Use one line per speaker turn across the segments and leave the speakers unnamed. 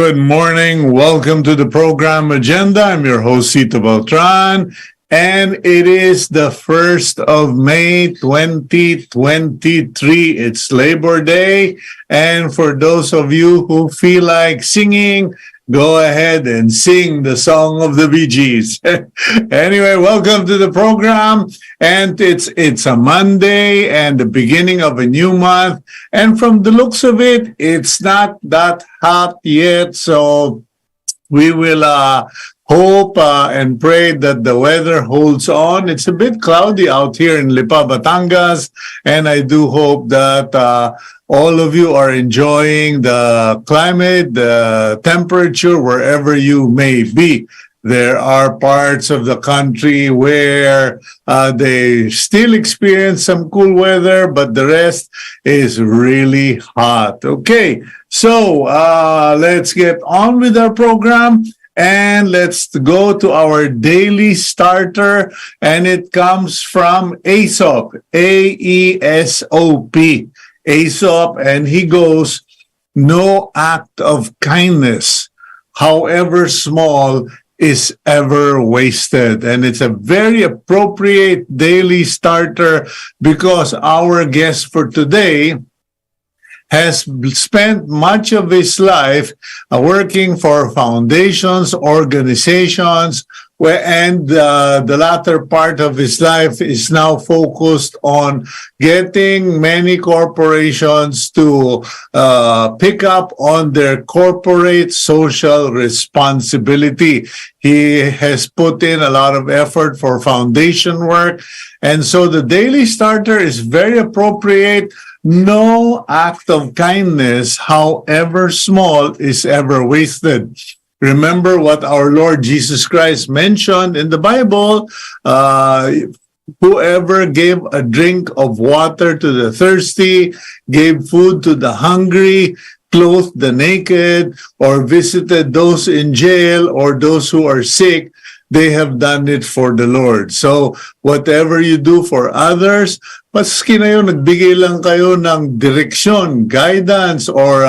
Good morning. Welcome to the program agenda. I'm your host, Cito Beltran, and it is the 1st of May, 2023. It's Labor Day, and for those of you who feel like singing, go ahead and sing the song of the Bee Gees. Anyway, welcome to the program. And it's a Monday and the beginning of a new month. And from the looks of it, it's not that hot yet. So we will hope and pray that the weather holds on. It's a bit cloudy out here in Lipa, Batangas. And I do hope that all of you are enjoying the climate, the temperature, wherever you may be. There are parts of the country where they still experience some cool weather, but the rest is really hot. Okay, so let's get on with our program. And let's go to our daily starter, and it comes from Aesop, A-E-S-O-P, Aesop, and he goes, "No act of kindness, however small, is ever wasted." And it's a very appropriate daily starter because our guest for today has spent much of his life working for foundations, organizations, and the latter part of his life is now focused on getting many corporations to pick up on their corporate social responsibility. He has put in a lot of effort for foundation work, and so the daily starter is very appropriate. No act of kindness, however small, is ever wasted. Remember what our Lord Jesus Christ mentioned in the Bible. Whoever gave a drink of water to the thirsty, gave food to the hungry, clothed the naked, or visited those in jail or those who are sick, they have done it for the Lord. So whatever you do for others, maski na yun, nagbigay lang kayo ng direction, guidance, or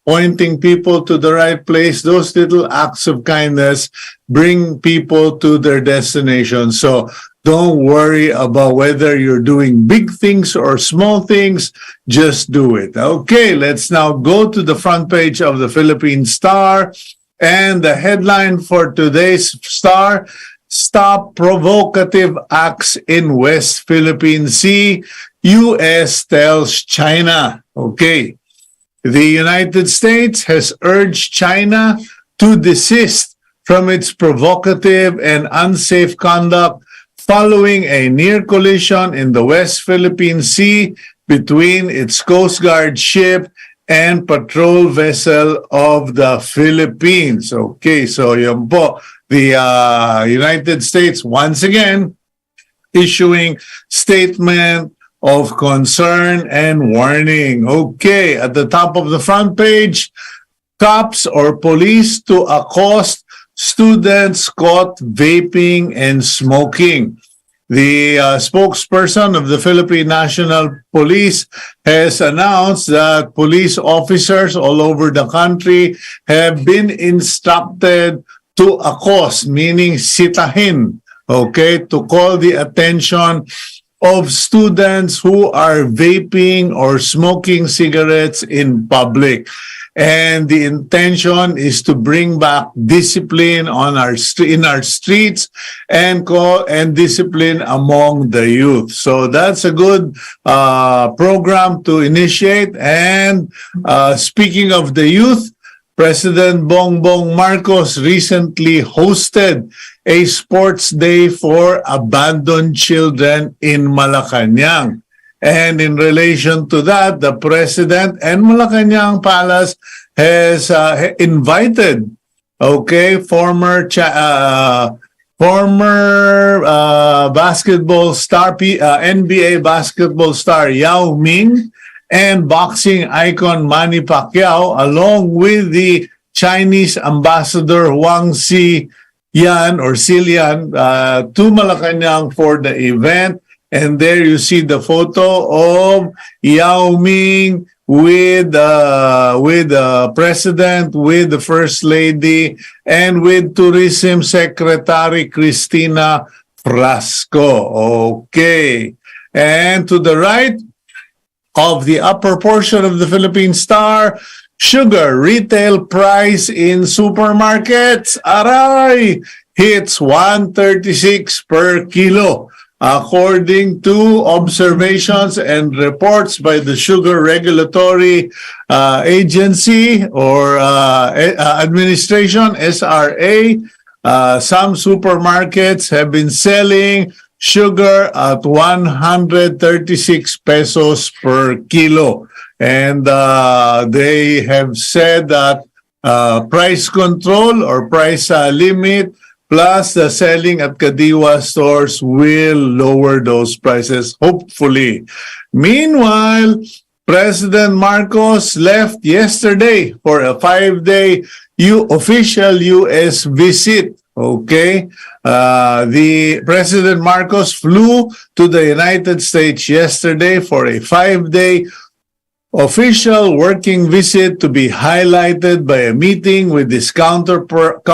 pointing people to the right place, those little acts of kindness bring people to their destination. So don't worry about whether you're doing big things or small things, just do it. Okay, let's now go to the front page of the Philippine Star. And the headline for today's Star, "Stop Provocative Acts in West Philippine Sea, U.S. tells China." Okay. The United States has urged China to desist from its provocative and unsafe conduct following a near collision in the West Philippine Sea between its Coast Guard ship and patrol vessel of the Philippines. Okay, so yun po, the United States once again issuing statement of concern and warning. Okay, at the top of the front page, cops or police to accost students caught vaping and smoking. The spokesperson of the Philippine National Police has announced that police officers all over the country have been instructed to accost, meaning sitahin, okay, to call the attention of students who are vaping or smoking cigarettes in public. And the intention is to bring back discipline in our streets and discipline among the youth. So that's a good program to initiate. And speaking of the youth, President Bongbong Marcos recently hosted a sports day for abandoned children in Malacanang. And in relation to that, the President and Malacanang Palace has invited, former basketball star, NBA basketball star Yao Ming, and boxing icon Manny Pacquiao, along with the Chinese ambassador Wang Xilian to Malacanang for the event. And there you see the photo of Yao Ming with the President, with the First Lady, and with Tourism Secretary Cristina Frasco. Okay. And to the right of the upper portion of the Philippine Star, sugar retail price in supermarkets, aray, hits 136 per kilo. According to observations and reports by the Sugar Regulatory Agency or Administration, SRA, some supermarkets have been selling sugar at 136 pesos per kilo. And they have said that price control or price limit plus the selling at Kadiwa stores will lower those prices, hopefully. Meanwhile, President Marcos left yesterday for a 5-day official U.S. visit. Okay, the President Marcos flew to the United States yesterday for a 5-day official working visit to be highlighted by a meeting with his counterpart,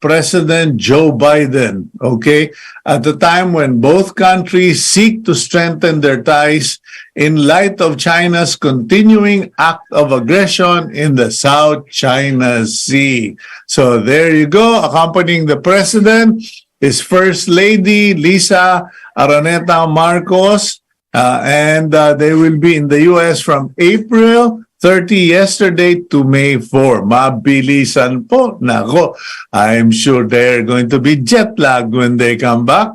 President Joe Biden, okay, at the time when both countries seek to strengthen their ties in light of China's continuing act of aggression in the South China Sea. So there you go, accompanying the President, his First Lady, Lisa Araneta Marcos, and they will be in the U.S. from April 30 yesterday to May 4. Mabilisan po. Nako, I'm sure they're going to be jet lagged when they come back.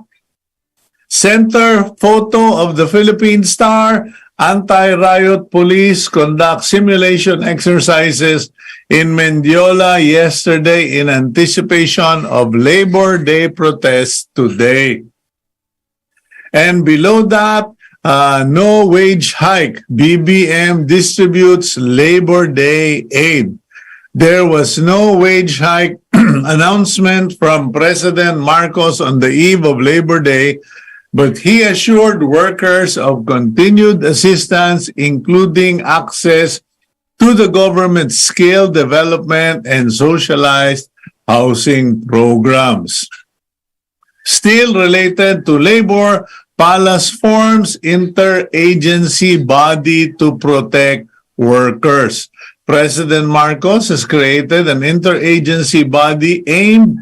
Center photo of the Philippine Star. Anti-riot police conduct simulation exercises in Mendiola yesterday in anticipation of Labor Day protests today. And below that, no wage hike. BBM distributes Labor Day aid. There was no wage hike announcement from President Marcos on the eve of Labor Day, but he assured workers of continued assistance, including access to the government's skill development and socialized housing programs. Still related to labor, Palace forms interagency body to protect workers. President Marcos has created an interagency body aimed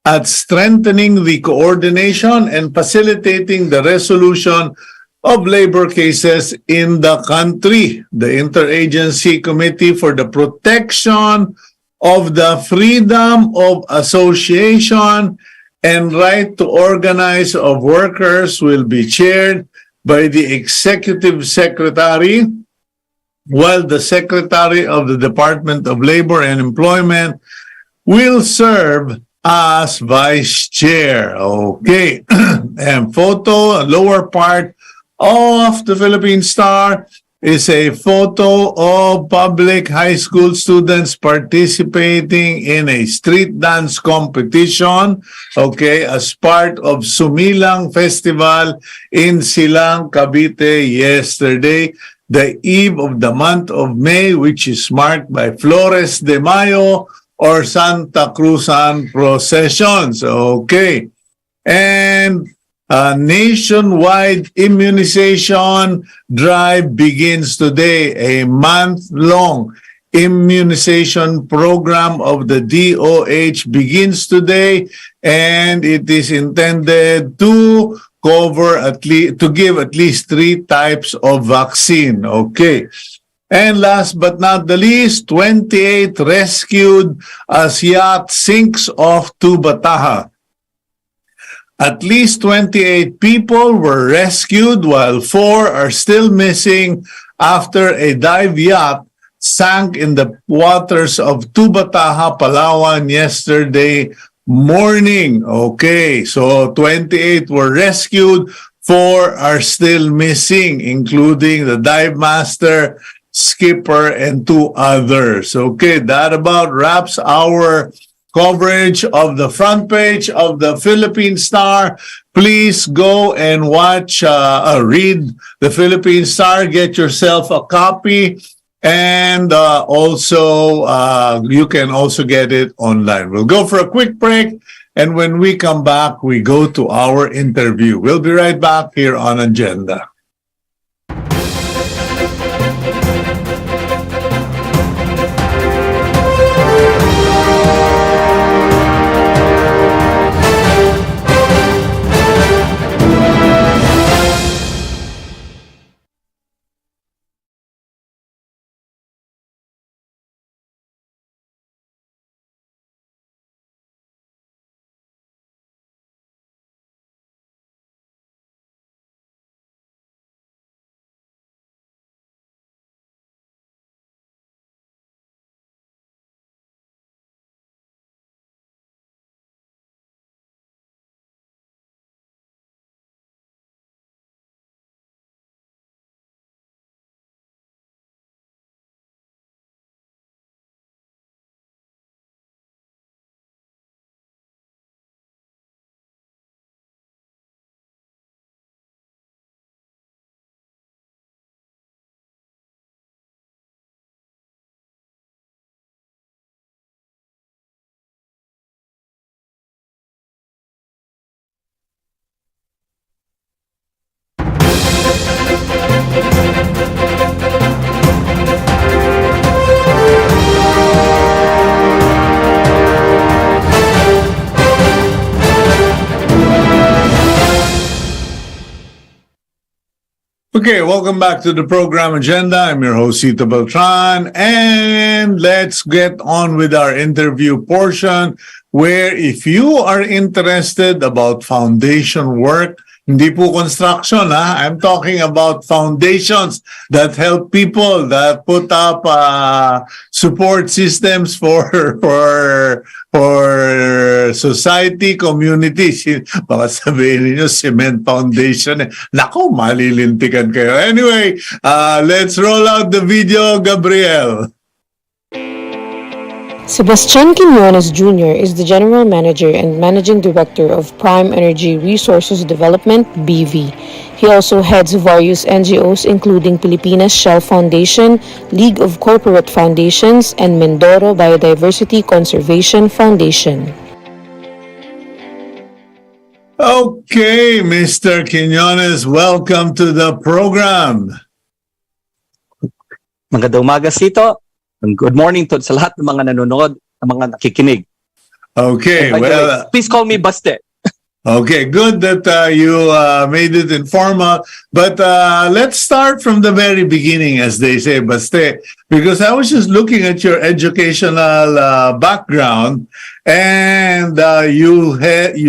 at strengthening the coordination and facilitating the resolution of labor cases in the country. The Interagency Committee for the Protection of the Freedom of Association and right to organize of workers will be chaired by the executive secretary, while the secretary of the Department of Labor and Employment will serve as vice chair. Okay. And photo, lower part of the Philippine Star is a photo of public high school students participating in a street dance competition, okay, as part of Sumilang Festival in Silang, Cavite yesterday, the eve of the month of May, which is marked by Flores de Mayo or Santa Cruzan processions. Okay. And nationwide immunization drive begins today. A month-long immunization program of the DOH begins today, and it is intended to give at least 3 types of vaccine. Okay. And last but not the least, 28 rescued as yacht sinks off to Bataha. At least 28 people were rescued while 4 are still missing after a dive yacht sank in the waters of Tubataha, Palawan yesterday morning. Okay, so 28 were rescued, 4 are still missing, including the dive master, skipper, and 2 others. Okay, that about wraps our coverage of the front page of the Philippine Star. Please go and watch, read the Philippine Star, get yourself a copy, and also you can also get it online. We'll go for a quick break, and when we come back, we go to our interview. We'll be right back here on Agenda. Okay, welcome back to the program Agenda. I'm your host, Cito Beltran, and let's get on with our interview portion where if you are interested about foundation work, hindi po construction, I'm talking about foundations that help people, that put up support systems for society, community. Baka sabihin niyo, cement foundation. Nako, malilintikan kayo. Anyway, let's roll out the video, Gabriel.
Sebastian Quiniones Jr. is the General Manager and Managing Director of Prime Energy Resources Development, BV. He also heads various NGOs including Pilipinas Shell Foundation, League of Corporate Foundations, and Mindoro Biodiversity Conservation Foundation.
Okay, Mr. Quiniones, welcome to the program.
Magandang umaga, Cito. Good morning to sa lahat ng mga nanonood, ng mga nakikinig.
Okay, well,
please call me Baste.
Okay, good that you made it informal. But let's start from the very beginning, as they say, Baste, because I was just looking at your educational background, and you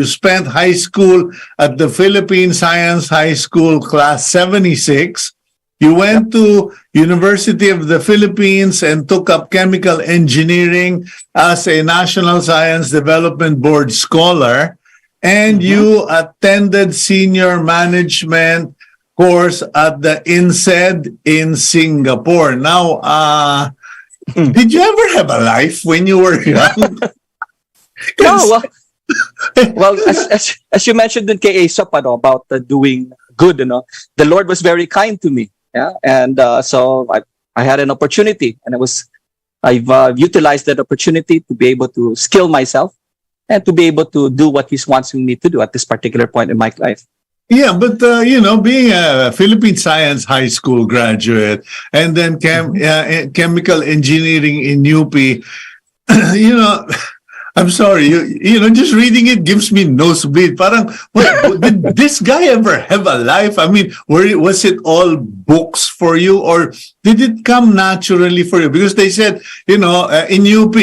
spent high school at the Philippine Science High School Class 76. You went to University of the Philippines and took up chemical engineering as a National Science Development Board scholar, and you attended senior management course at the INSEAD in Singapore. Now, did you ever have a life when you were young?
No, well, as you mentioned in kay Aesop, about doing good, the Lord was very kind to me. Yeah, and so I had an opportunity, and I've utilized that opportunity to be able to skill myself and to be able to do what He wants me to do at this particular point in my life.
Yeah, but being a Philippine Science High School graduate and then chemical engineering in UP, I'm sorry, just reading it gives me nosebleed. Parang, did this guy ever have a life? I mean, was it all books for you, or did it come naturally for you? Because they said, in UP,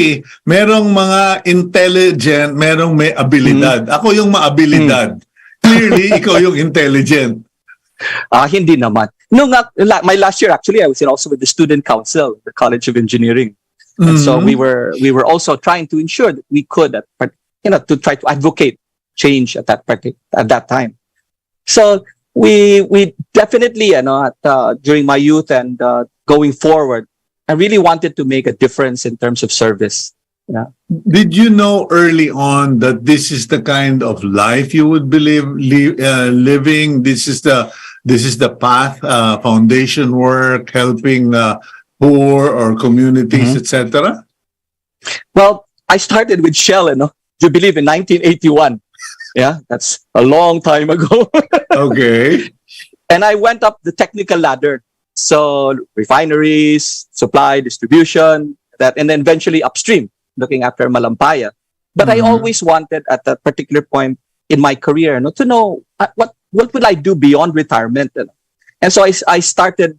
merong mga intelligent, merong may abilidad. Ako yung maabilidad. Clearly, ikaw yung intelligent.
Hindi naman. My last year, actually, I was also with the Student Council, the College of Engineering. And so we were also trying to ensure that we could, to try to advocate change at that time. So we definitely, during my youth and going forward, I really wanted to make a difference in terms of service. Yeah.
Did you know early on that this is the kind of life you would living? This is the path, foundation work, helping poor or communities, etc.
Well, I started with Shell, you believe, in 1981. Yeah, that's a long time ago.
Okay.
And I went up the technical ladder. So refineries, supply, distribution, and then eventually upstream, looking after Malampaya. But I always wanted at that particular point in my career, to know what will I do beyond retirement. And so I started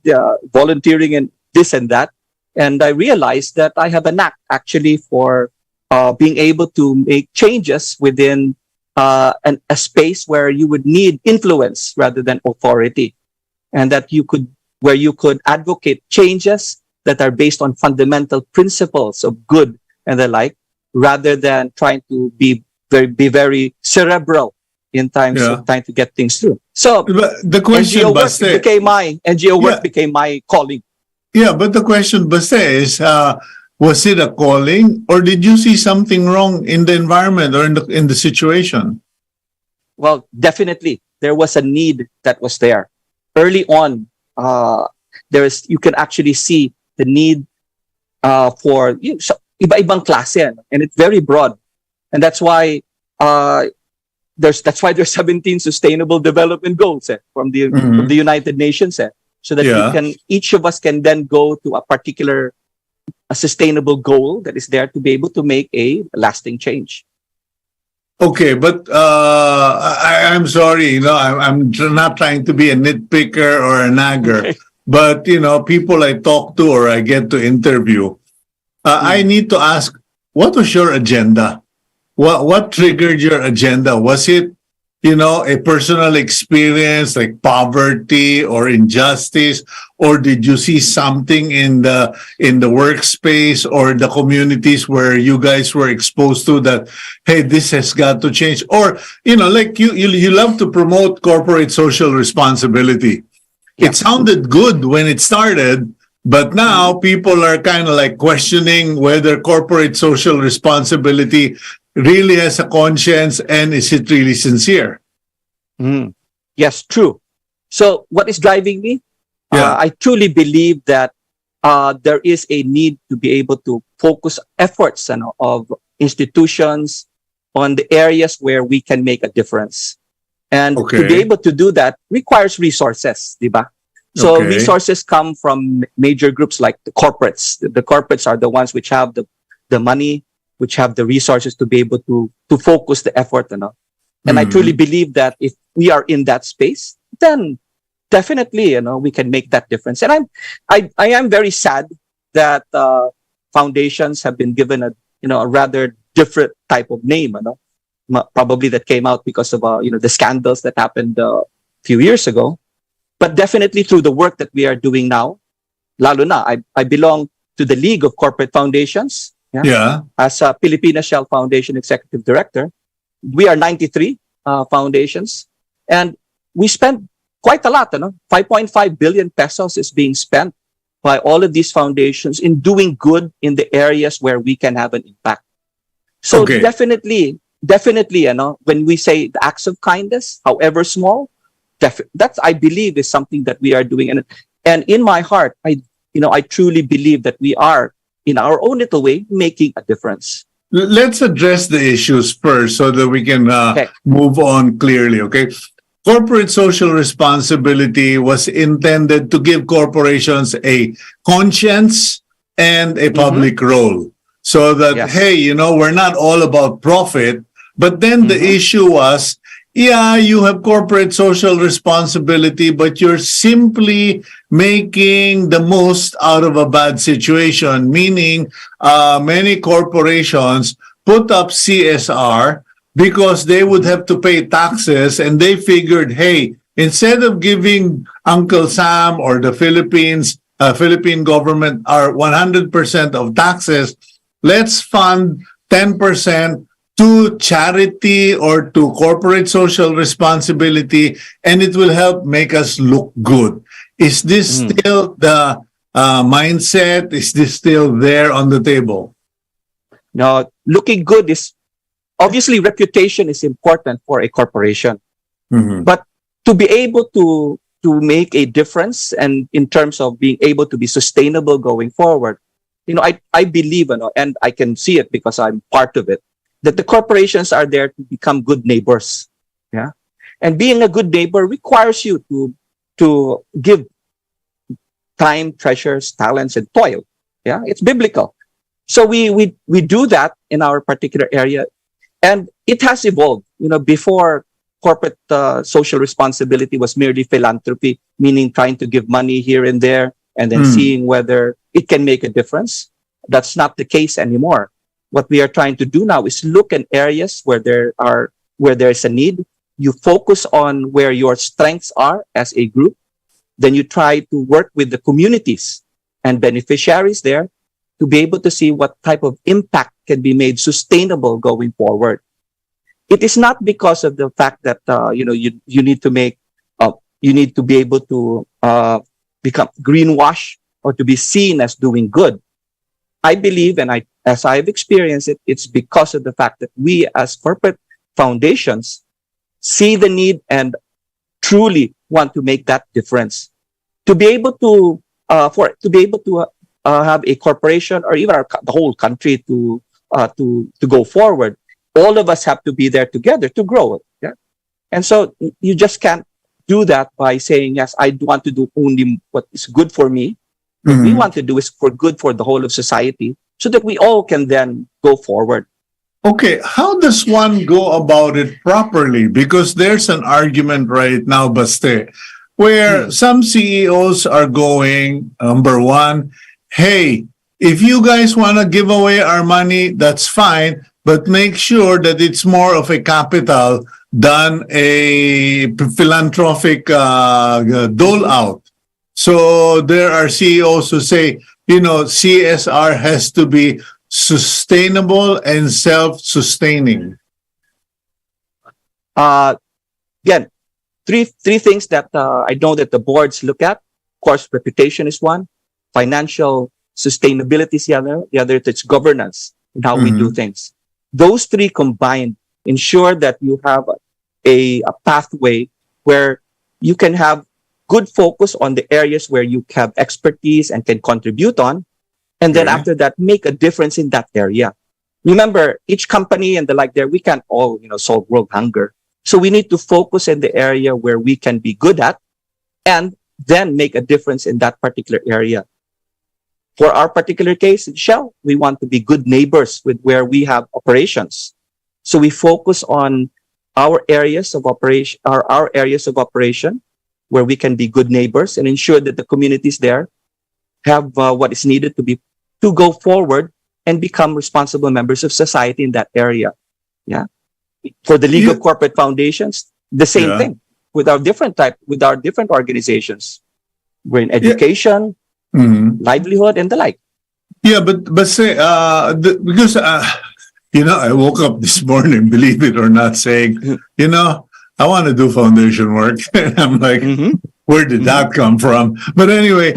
volunteering in this and that. And I realized that I have a knack actually for being able to make changes within a space where you would need influence rather than authority. And that where you could advocate changes that are based on fundamental principles of good and the like, rather than trying to be very cerebral in times of trying to get things through. So
But the question,
NGO work
Baste,
became my calling.
yeah, but the question, Baste, is was it a calling, or did you see something wrong in the environment or in the situation?
Well, definitely there was a need that was there early on. You can actually see the need for iba-ibang klase, and it's very broad, and that's why there's 17 sustainable development goals from the United Nations, so that each of us can then go to a sustainable goal that is there to be able to make a lasting change.
Okay, but I'm sorry, I'm not trying to be a nitpicker or a nagger,
Okay.
but people I talk to or I get to interview, I need to ask, what was your agenda? What triggered your agenda? Was it, a personal experience like poverty or injustice, or did you see something in the workspace or the communities where you guys were exposed to that, hey, this has got to change? Or, like you love to promote corporate social responsibility.
Yeah.
It sounded good when it started, but now people are kind of like questioning whether corporate social responsibility really has a conscience, and is it really sincere?
Yes, true. So what is driving me?
Yeah.
I truly believe that there is a need to be able to focus efforts of institutions on the areas where we can make a difference. And to be able to do that requires resources, diba? So resources come from major groups like the corporates. The corporates are the ones which have the money, which have the resources to be able to focus the effort. And I truly believe that if we are in that space, then definitely, we can make that difference. And I am very sad that foundations have been given a rather different type of name. Probably that came out because of the scandals that happened a few years ago. But definitely through the work that we are doing now, lalo na, I belong to the League of Corporate Foundations. As a Filipina Shell Foundation Executive Director. We are 93 foundations, and we spend quite a lot. 5.5 billion pesos is being spent by all of these foundations in doing good in the areas where we can have an impact. So definitely, when we say the acts of kindness, however small, that's, I believe, is something that we are doing. And in my heart, I truly believe that we are, in our own little way, making a difference.
Let's address the issues first so that we can move on clearly, okay? Corporate social responsibility was intended to give corporations a conscience and a public role. So that, hey, we're not all about profit. But then the issue was, you have corporate social responsibility, but you're simply making the most out of a bad situation, meaning many corporations put up CSR because they would have to pay taxes, and they figured, hey, instead of giving Uncle Sam or the Philippine government our 100% of taxes, let's fund 10% to charity or to corporate social responsibility, and it will help make us look good. Is this still the mindset? Is this still there on the table?
Now, looking good is obviously reputation is important for a corporation,
Mhm.
but to be able to make a difference and in terms of being able to be sustainable going forward, I believe, and I can see it because I'm part of it, that the corporations are there to become good neighbors. Yeah. And being a good neighbor requires you to give time, treasures, talents, and toil. Yeah. It's biblical. So we do that in our particular area, and it has evolved. Before corporate social responsibility was merely philanthropy, meaning trying to give money here and there, and then seeing whether it can make a difference. That's not the case anymore. What we are trying to do now is look in areas where there's a need. You focus on where your strengths are as a group. Then you try to work with the communities and beneficiaries there to be able to see what type of impact can be made sustainable going forward. It is not because of the fact that you need to make you need to be able to become greenwash or to be seen as doing good. I believe, and as I've experienced it, it's because of the fact that we as corporate foundations see the need and truly want to make that difference. To be able to have a corporation or even the whole country to go forward, all of us have to be there together to grow it. Yeah? And so you just can't do that by saying, yes, I want to do only what is good for me. What we want to do is for good for the whole of society so that we all can then go forward.
Okay, how does one go about it properly? Because there's an argument right now, Baste, where some CEOs are going, number one, hey, if you guys want to give away our money, that's fine, but make sure that it's more of a capital than a philanthropic dole out. So there are CEOs who say, CSR has to be sustainable and self-sustaining.
Again, three things that I know that the boards look at. Of course, reputation is one. Financial sustainability is the other. The other is governance and how we do things. Those three combined ensure that you have a pathway where you can have good focus on the areas where you have expertise and can contribute on. And then after that, make a difference in that area. Remember, each company and the like there, we can't all, solve world hunger. So we need to focus in the area where we can be good at and then make a difference in that particular area. For our particular case in Shell, we want to be good neighbors with where we have operations. So we focus on our areas of operation, our areas of operation where we can be good neighbors and ensure that the communities there have what is needed to go forward and become responsible members of society in that area. Yeah. For the League of Corporate Foundations, the same thing with our different organizations. We're in education, livelihood, and the like.
Yeah, but say because I woke up this morning, believe it or not, saying, I want to do foundation work, and I'm like, where did that come from? But anyway,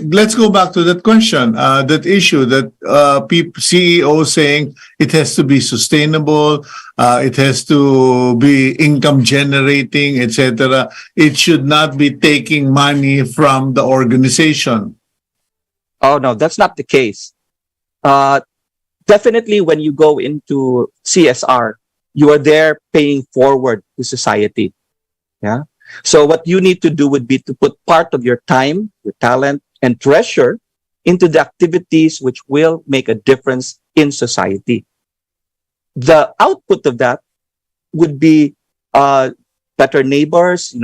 let's go back to that question, that issue that CEOs saying it has to be sustainable, it has to be income generating, etc. It should not be taking money from the organization.
Oh no, that's not the case. Definitely, when you go into CSR, you are there paying forward to society. Yeah. So what you need to do would be to put part of your time, your talent, and treasure into the activities which will make a difference in society. The output of that would be better neighbors,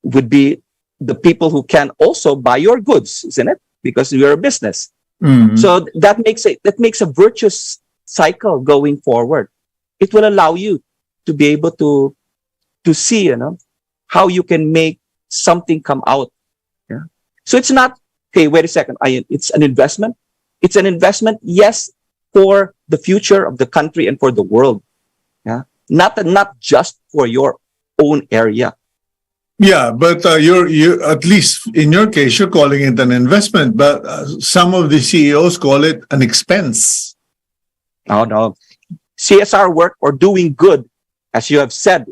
would be the people who can also buy your goods, isn't it? Because you're a business. So that makes a virtuous cycle going forward. It will allow you to be able to see, how you can make something come out. Yeah. So it's not, okay, wait a second. It's an investment. It's an investment, yes, for the future of the country and for the world. Yeah. Not just for your own area.
Yeah, but you're at least in your case, you're calling it an investment, but some of the CEOs call it an expense.
Oh, no. CSR work or doing good, as you have said,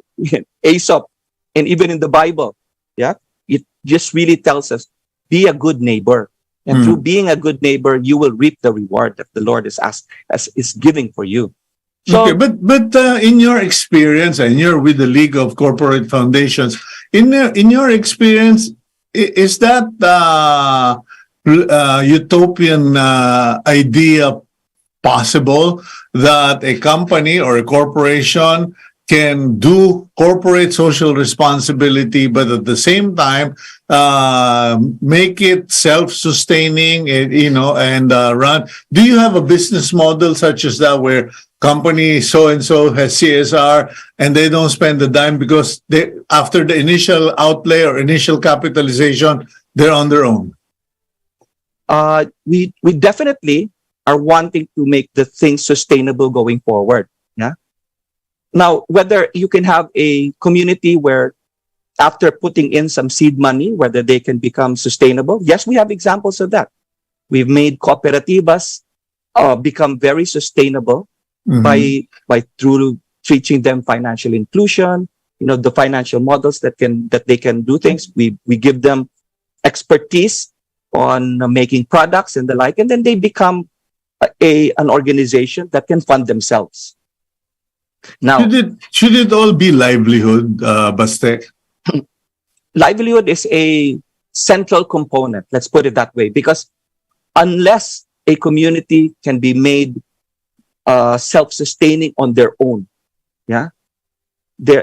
Aesop, and even in the Bible, yeah, it just really tells us, be a good neighbor. And through being a good neighbor, you will reap the reward that the Lord is giving for you. So,
Okay, but in your experience, and you're with the League of Corporate Foundations, in your experience, is that utopian idea possible that a company or a corporation can do corporate social responsibility, but at the same time make it self-sustaining, and run? Do you have a business model such as that where company so and so has CSR and they don't spend a dime because they, after the initial outlay or initial capitalization, they're on their own?
we definitely are wanting to make the things sustainable going forward. Yeah. Now, whether you can have a community where after putting in some seed money, whether they can become sustainable. Yes, we have examples of that. We've made cooperativas become very sustainable by through teaching them financial inclusion, the financial models that they can do things. We give them expertise on making products and the like, and then they become an organization that can fund themselves. Now,
should it all be livelihood, Baste?
Livelihood is a central component, let's put it that way, because unless a community can be made self-sustaining on their own, yeah,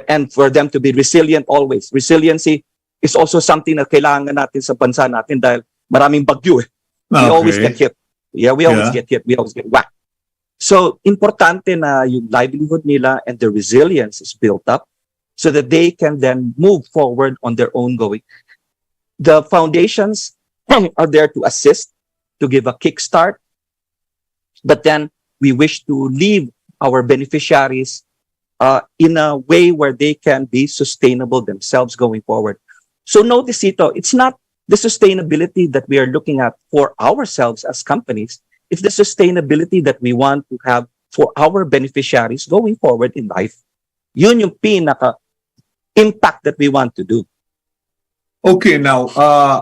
and for them to be resilient always. Resiliency is also something na kailangan natin sa bansa natin dahil maraming bagyo eh. We always get hit. Yeah, we always get hit. We always get whacked. So, importante na yung livelihood nila and the resilience is built up so that they can then move forward on their own going. The foundations are there to assist, to give a kickstart, but then we wish to leave our beneficiaries in a way where they can be sustainable themselves going forward. So notice, Cito, it's not the sustainability that we are looking at for ourselves as companies. It's the sustainability that we want to have for our beneficiaries going forward in life. Yun yung pinaka-impact that we want to do.
Okay, now,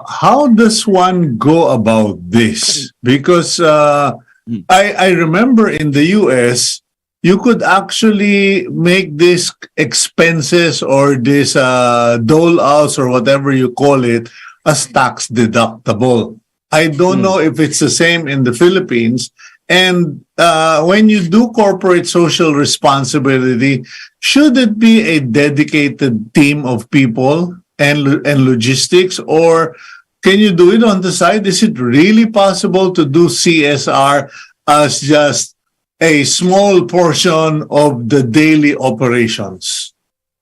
how does one go about this? Because I remember in the US, you could actually make these expenses or this dole-outs or whatever you call it as tax deductible. I don't know if it's the same in the Philippines. And when you do corporate social responsibility, should it be a dedicated team of people and logistics, or can you do it on the side? Is it really possible to do CSR as just a small portion of the daily operations?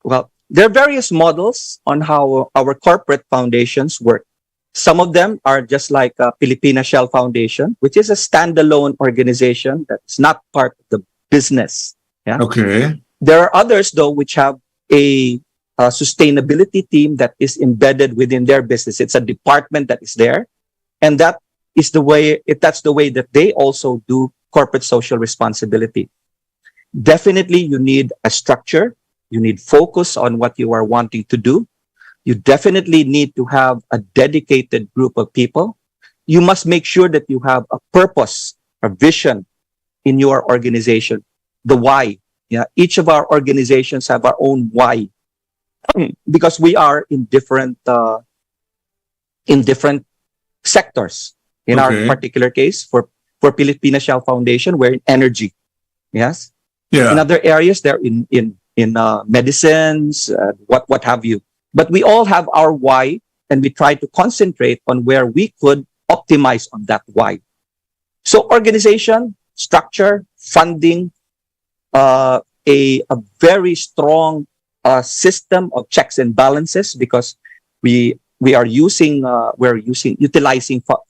Well, there are various models on how our corporate foundations work. Some of them are just like Filipina Shell Foundation, which is a standalone organization that's not part of the business. Yeah.
Okay.
There are others, though, which have a sustainability team that is embedded within their business. It's a department that is there, and that's the way that they also do corporate social responsibility. Definitely, you need a structure. You need focus on what you are wanting to do. You definitely need to have a dedicated group of people. You must make sure that you have a purpose, a vision in your organization, the why. Yeah, each of our organizations have our own why, because we are in different sectors. In our particular case, for Filipina Shell Foundation, we're in energy. Yes.
Yeah.
In other areas, they're in medicines, what have you. But we all have our why, and we try to concentrate on where we could optimize on that why. So organization, structure, funding, a very strong system of checks and balances, because we are utilizing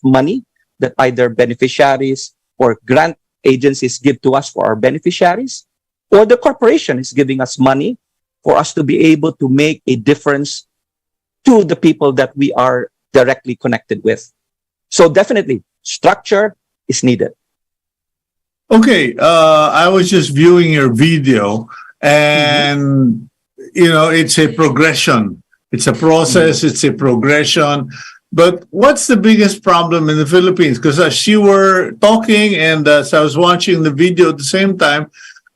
money that either beneficiaries or grant agencies give to us for our beneficiaries, or the corporation is giving us money for us to be able to make a difference to the people that we are directly connected with. So definitely, structure is needed.
Okay, I was just viewing your video, and it's a progression. It's a process. It's a progression. But what's the biggest problem in the Philippines? Because as you were talking and as I was watching the video at the same time,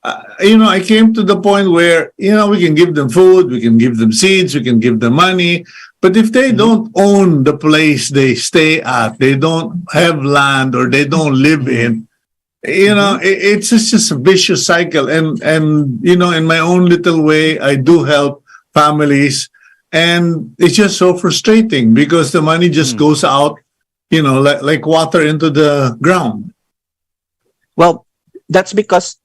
I came to the point where, we can give them food, we can give them seeds, we can give them money. But if they don't own the place they stay at, they don't have land or they don't live in, it's just a vicious cycle. And in my own little way, I do help families. And it's just so frustrating because the money just goes out, like water into the ground.
Well, that's because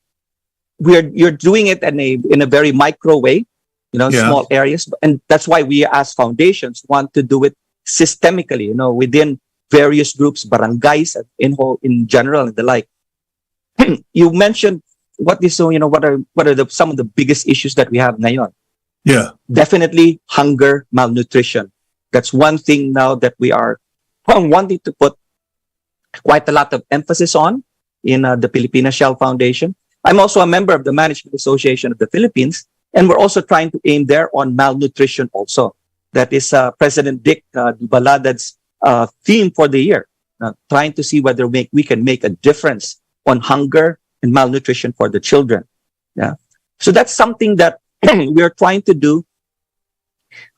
you're doing it in a very micro way, small areas. And that's why we as foundations want to do it systemically, within various groups, barangays, in general and the like. You mentioned what are some of the biggest issues that we have ngayon.
Yeah.
Definitely hunger, malnutrition. That's one thing now that we are wanting to put quite a lot of emphasis on in the Pilipinas Shell Foundation. I'm also a member of the Management Association of the Philippines, and we're also trying to aim there on malnutrition also. That is President Dick Baladad's theme for the year, trying to see whether we can make a difference on hunger and malnutrition for the children. Yeah. So that's something that we are trying to do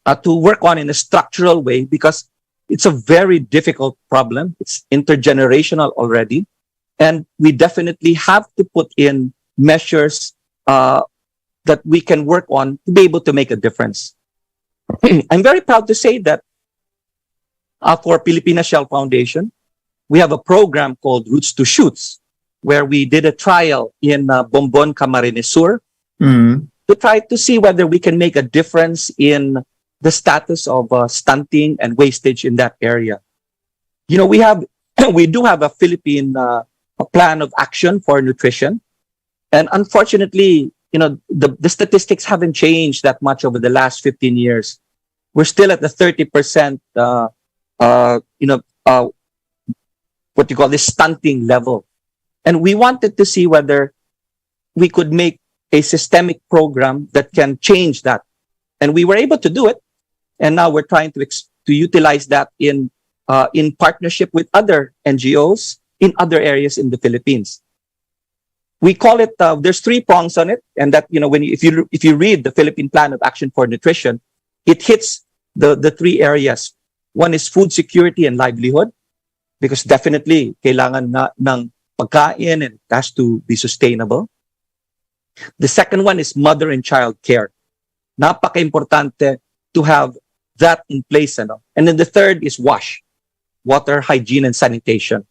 to work on in a structural way because it's a very difficult problem. It's intergenerational already. And we definitely have to put in measures that we can work on to be able to make a difference. I'm very proud to say that for Pilipinas Shell Foundation, we have a program called Roots to Shoots, where we did a trial in Bombon, Camarines Sur, to try to see whether we can make a difference in the status of stunting and wastage in that area. We do have a Philippine a plan of action for nutrition, and unfortunately, the statistics haven't changed that much over the last 15 years. We're still at the 30%, what you call this stunting level, and we wanted to see whether we could make a systemic program that can change that. And we were able to do it. And now we're trying to utilize that in partnership with other NGOs in other areas in the Philippines. We call it, there's 3 prongs on it. And that, if you read the Philippine Plan of Action for Nutrition, it hits the 3 areas. One is food security and livelihood, because definitely kailangan ng pagkain and it has to be sustainable. The second one is mother and child care. Napaka-importante to have that in place. And then the third is water, hygiene, and sanitation.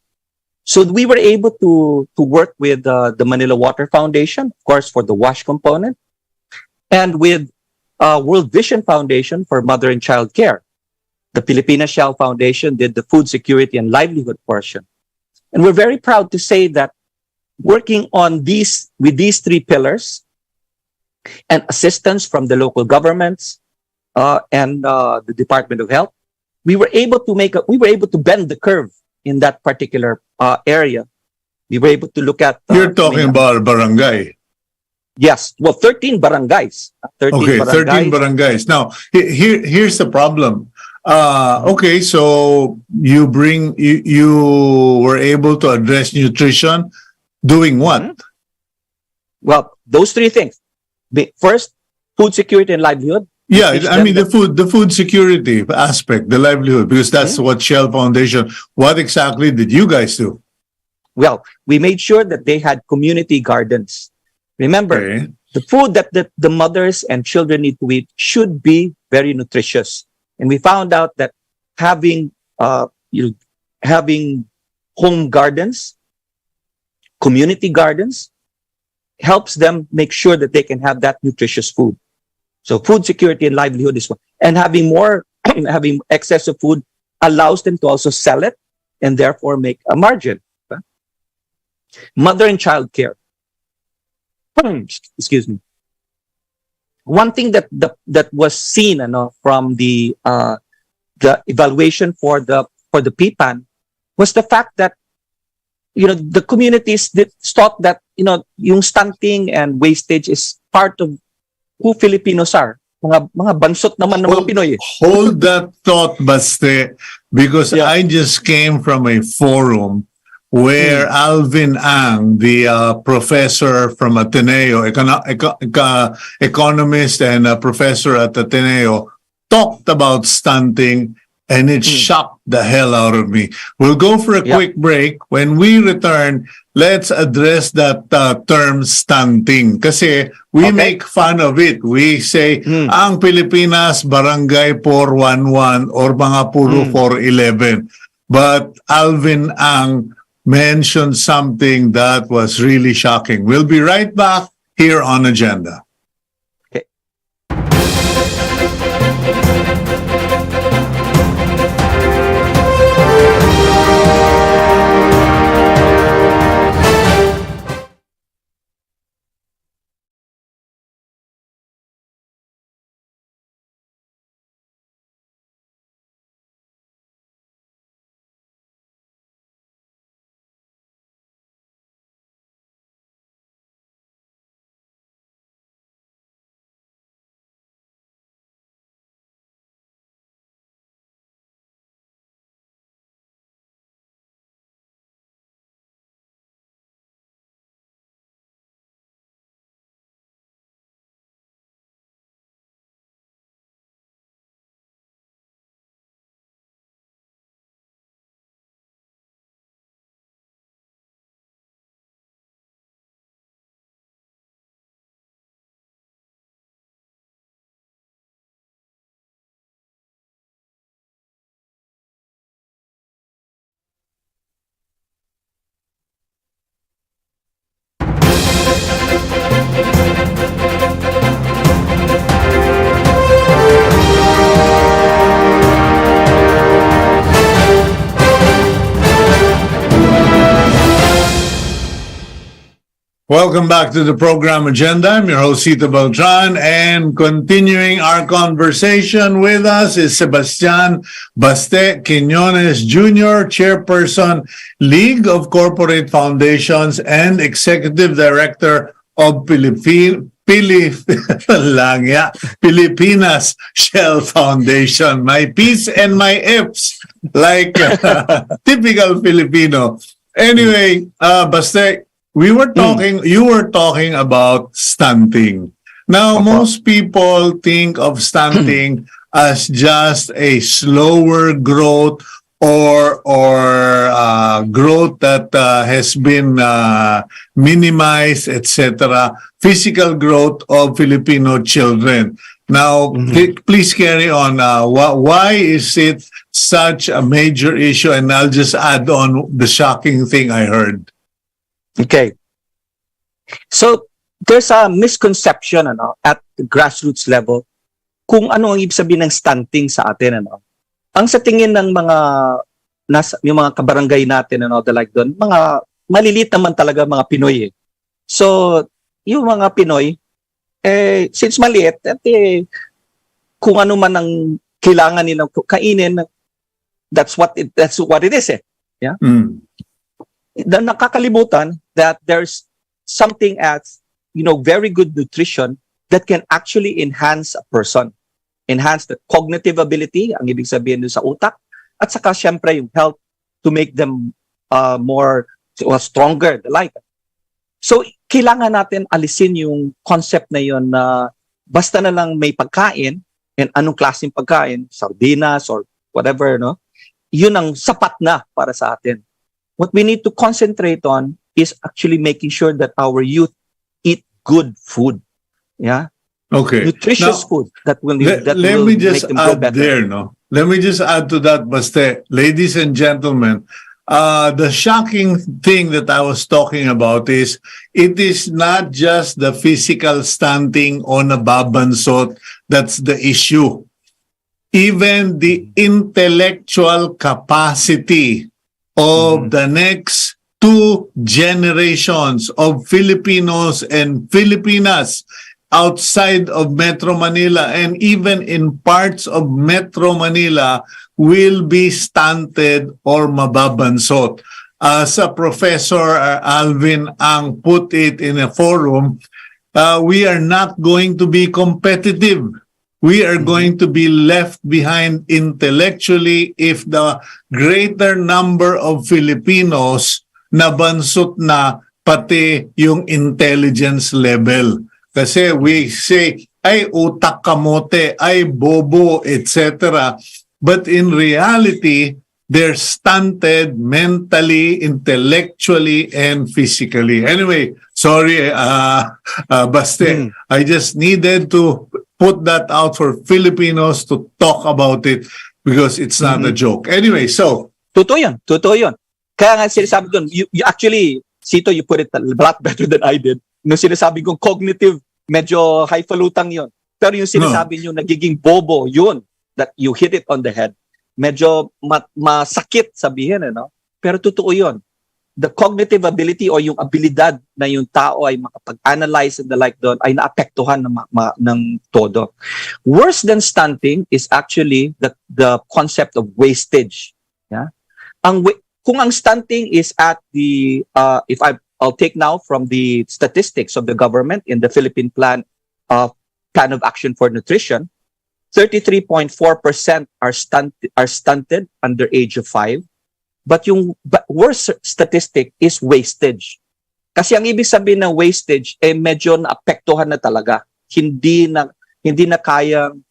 So we were able to work with the Manila Water Foundation, of course, for the WASH component, and with World Vision Foundation for mother and child care. The Pilipinas Shell Foundation did the food security and livelihood portion. And we're very proud to say that working on with these 3 pillars and assistance from the local governments and the Department of Health, we were able to bend the curve in that particular area. We were able to look at.
You're talking about barangay.
Yes, well, 13 barangays.
13 barangays. Now, here's the problem. Okay, so you were able to address nutrition. Doing what?
Well, those 3 things. First, food security and livelihood.
Yeah, I mean the food security aspect, the livelihood, because that's what Shell Foundation. What exactly did you guys do?
Well, we made sure that they had community gardens. Remember, the food that the mothers and children need to eat should be very nutritious. And we found out that having home gardens, community gardens, helps them make sure that they can have that nutritious food. So food security and livelihood is one. And having having excess of food allows them to also sell it and therefore make a margin. Mother and child care. Excuse me. one thing that was seen, from the evaluation for the PPAN was the fact that the communities thought that yung stunting and wastage is part of who Filipinos are. Mga bansot naman ng mga Pinoy.
Hold that thought, Baste, because
Yeah.
I just came from a forum where Alvin Ang, the professor from Ateneo, economist and a professor at Ateneo, talked about stunting, and it shocked the hell out of me. We'll go for a quick break. When we return, let's address that term stunting. Kasi we make fun of it. We say, ang Pilipinas, barangay 411 or mga puro 411. But Alvin Ang mentioned something that was really shocking. We'll be right back here on Agenda.
Okay.
Welcome back to the program Agenda. I'm your host, Cito Beltran, and continuing our conversation with us is Sebastian Quiniones Jr., chairperson, League of Corporate Foundations, and executive director of Pilipinas Shell Foundation. My P's and my F's, like typical Filipino. Anyway, Baste, you were talking about stunting. Now, most people think of stunting as just a slower growth or growth that has been minimized, etc. Physical growth of Filipino children. Now, please carry on. Why is it such a major issue? And I'll just add on the shocking thing I heard.
Okay. So, there's a misconception at the grassroots level kung ano ang ibig sabihin ng stunting sa atin. Ang sa tingin ng yung mga kabarangay natin, the like doon, mga maliliit naman talaga mga Pinoy. So, yung mga Pinoy, since maliit, kung ano man ang kailangan nilang kainin, that's what it is. Yeah? Nakakalimutan that there's something as very good nutrition that can actually enhance a person, enhance the cognitive ability, ang ibig sabihin dun sa utak, at saka syempre yung health to make them more stronger, the like. So kailangan natin alisin yung concept na yun na basta na lang may pagkain, and anong klaseng pagkain, sardinas or whatever, yun ang sapat na para sa atin. What we need to concentrate on is actually making sure that our youth eat good food. Yeah.
Okay.
Nutritious food that will make them grow better.
Let me just add to that, Baste. Ladies and gentlemen, the shocking thing that I was talking about is it is not just the physical stunting o nababansot that's the issue. Even the intellectual capacity of the next 2 generations of Filipinos and Filipinas outside of Metro Manila and even in parts of Metro Manila will be stunted or mababansot. As Professor Alvin Ang put it in a forum, we are not going to be competitive. We are going to be left behind intellectually if the greater number of Filipinos nabansot na pati yung intelligence level. Kasi we say, ay utak kamote, ay bobo, etc. But in reality, they're stunted mentally, intellectually, and physically. Anyway, sorry, Baste. I just needed to put that out for Filipinos to talk about it because it's not a joke. Anyway, so.
Totoo yun. Totoo yun. Kaya nga sinasabi doon, you actually, Cito, you put it a lot better than I did. Nung sinasabi kong cognitive, medyo highfalutin yun. Pero yung sinasabi nyo, nagiging bobo, yun, that you hit it on the head. Medyo masakit sabihin, ano? Pero totoo yun. The cognitive ability o yung abilidad na yung tao ay makapag-analyze and the like doon ay naapektuhan ng todo. Worse than stunting is actually the concept of wastage. Yeah? Kung ang stunting is at the, I'll take now from the statistics of the government in the Philippine Plan of Action for Nutrition, 33.4% are stunted under age of 5. But yung worst statistic is wastage. Kasi ang ibig sabihin ng wastage, medyo naapektuhan na talaga. Hindi na kayang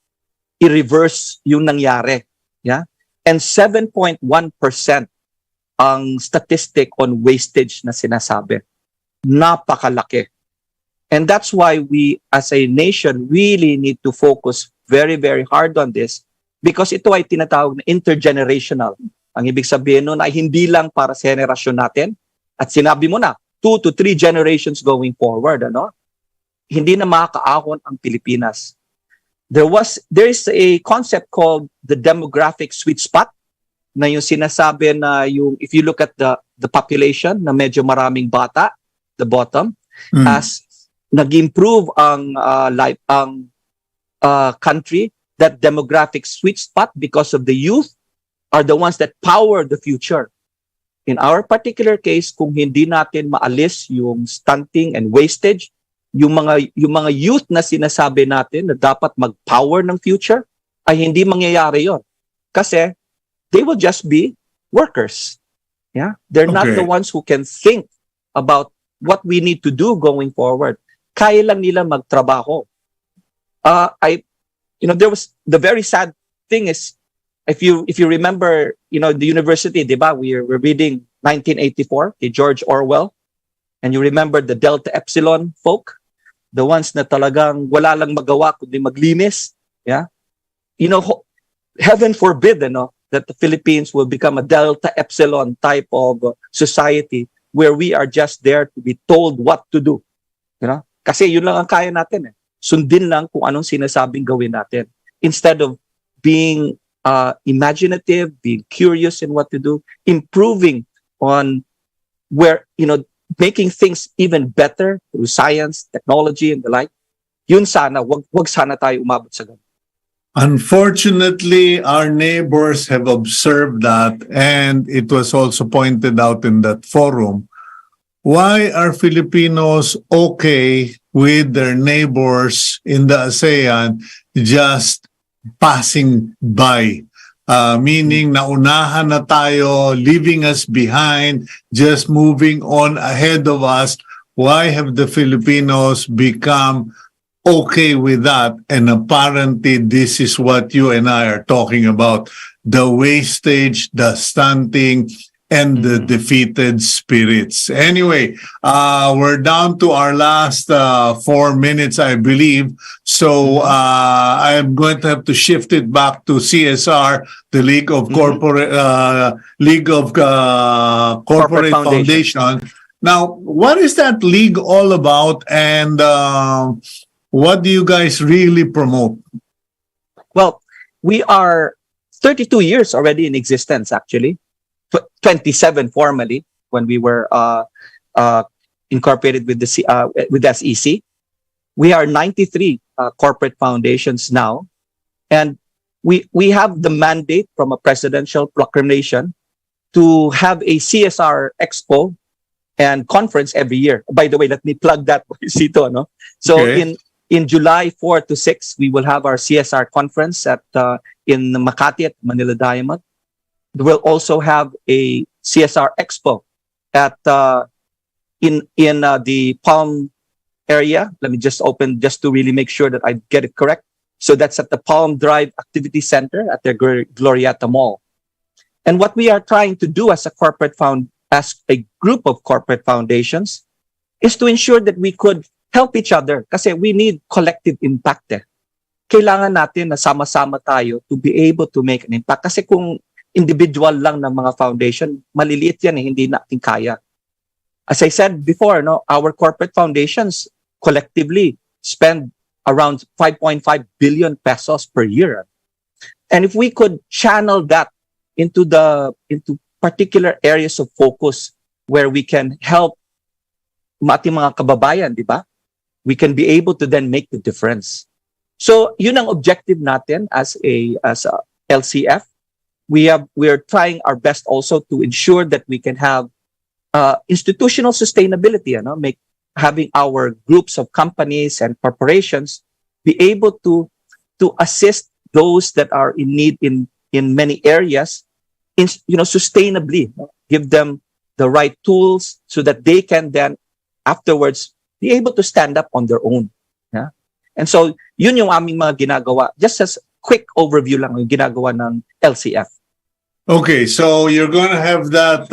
i-reverse yung nangyari. Yeah? And 7.1% ang statistic on wastage na sinasabi. Napakalaki. And that's why we as a nation really need to focus very, very hard on this because ito ay tinatawag na intergenerational. Ang ibig sabihin nun ay hindi lang para sa henerasyon natin at sinabi mo na, 2 to 3 generations going forward. Ano? Hindi na makakaahon ang Pilipinas. There is a concept called the demographic sweet spot na yung sinasabi na yung if you look at the population na medyo maraming bata, the bottom, as nag-improve ang country, that demographic sweet spot because of the youth are the ones that power the future. In our particular case, kung hindi natin maalis yung stunting and wastage, yung mga youth na sinasabi natin na dapat mag-power ng future, ay hindi mangyayari yon. Kasi they will just be workers. Yeah? They're not the ones who can think about what we need to do going forward. Kaya lang nila magtrabaho. There was the very sad thing is, if you remember, the university, diba? We're reading 1984, George Orwell, and you remember the Delta Epsilon folk, the ones na talagang wala lang magawa kundi maglinis. Yeah? Heaven forbid, that the Philippines will become a Delta Epsilon type of society where we are just there to be told what to do. Kasi yun lang ang kaya natin. Sundin lang kung anong sinasabing gawin natin. Instead of being imaginative, being curious in what to do, improving on where, making things even better through science, technology, and the like. Yun sana, wag sana tayo umabot sa ganun.
Unfortunately, our neighbors have observed that, and it was also pointed out in that forum. Why are Filipinos okay with their neighbors in the ASEAN just passing by? Meaning naunahan na tayo, leaving us behind, just moving on ahead of us. Why have the Filipinos become okay with that? And apparently this is what you and I are talking about, the wastage, the stunting, and the defeated spirits. Anyway, we're down to our last 4 minutes, I believe. So I'm going to have to shift it back to CSR, the League of Corporate Foundation. Now, what is that league all about, and what do you guys really promote?
Well, we are 32 years already in existence, actually. 27 formally when we were incorporated with the SEC. We are 93 corporate foundations now, and we have the mandate from a presidential proclamation to have a CSR Expo and conference every year. By the way, let me plug that, Cito, no? So
Okay.
in July 4 to 6, we will have our CSR conference at in Makati at Manila Diamond. We'll also have a CSR Expo at in the Palm area. Let me just open just to really make sure that I get it correct. So that's at the Palm Drive Activity Center at the Glorieta Mall. And what we are trying to do as a group of corporate foundations is to ensure that we could help each other kasi we need collective impact. Kailangan natin na sama-sama tayo to be able to make an impact. Kasi kung individual lang ng mga foundation, maliliit yan hindi natin kaya. As I said before, no, our corporate foundations collectively spend around 5.5 billion pesos per year. And if we could channel that into particular areas of focus where we can help ating mga kababayan, di ba? We can be able to then make the difference. So, yun ang objective natin as a LCF. We are trying our best also to ensure that we can have institutional sustainability, having our groups of companies and corporations be able to assist those that are in need in many areas, sustainably, give them the right tools so that they can then afterwards be able to stand up on their own. Yeah? And so, yun yung aming mga ginagawa. Just as quick overview lang yung ginagawa ng LCF.
Okay, so you're going to have that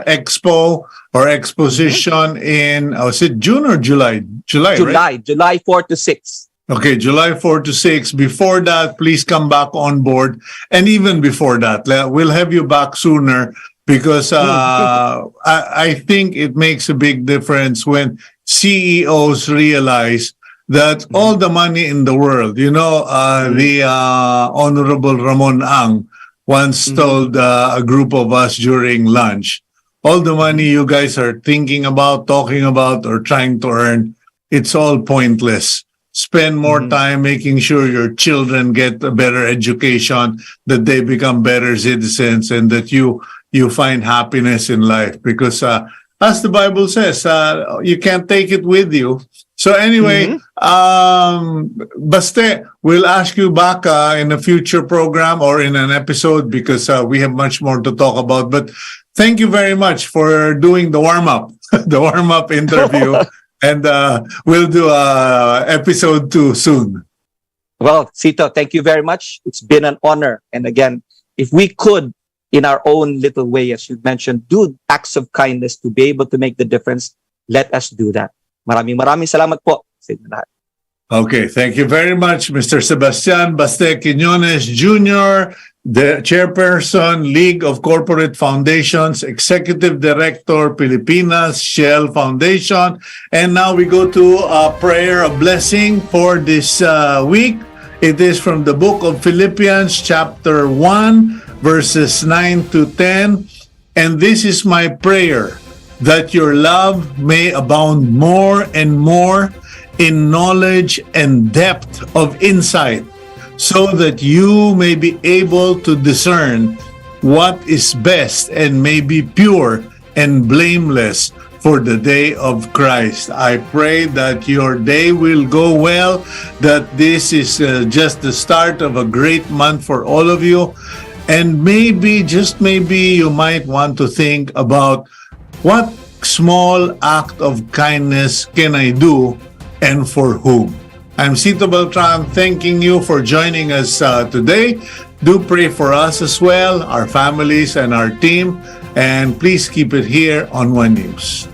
expo or exposition in, is it June or July? July, right?
July 4 to 6.
Okay, July 4 to 6. Before that, please come back on board. And even before that, we'll have you back sooner because I think it makes a big difference when CEOs realize that all the money in the world, the Honorable Ramon Ang once told a group of us during lunch, all the money you guys are thinking about, talking about, or trying to earn, it's all pointless. Spend more time making sure your children get a better education, that they become better citizens, and that you find happiness in life. Because as the Bible says, you can't take it with you. So anyway, Baste, we'll ask you back in a future program or in an episode because we have much more to talk about. But thank you very much for doing the warm-up, the warm-up interview. And we'll do episode 2 soon.
Well, Cito, thank you very much. It's been an honor. And again, if we could, in our own little way, as you mentioned, do acts of kindness to be able to make the difference, let us do that. Maraming salamat po sa inyo lahat.
Okay, thank you very much, Mr. Sebastian Quiniones Jr., the chairperson, League of Corporate Foundations, Executive Director, Pilipinas Shell Foundation. And now we go to a prayer of blessing for this week. It is from the book of Philippians, chapter 1, verses 9 to 10. And this is my prayer, that your love may abound more and more in knowledge and depth of insight, so that you may be able to discern what is best and may be pure and blameless for the day of Christ. I pray that your day will go well, that this is just the start of a great month for all of you. And maybe, just maybe, you might want to think about what small act of kindness can I do and for whom? I'm Cito Beltran, thanking you for joining us today. Do pray for us as well, our families and our team, and please keep it here on One News.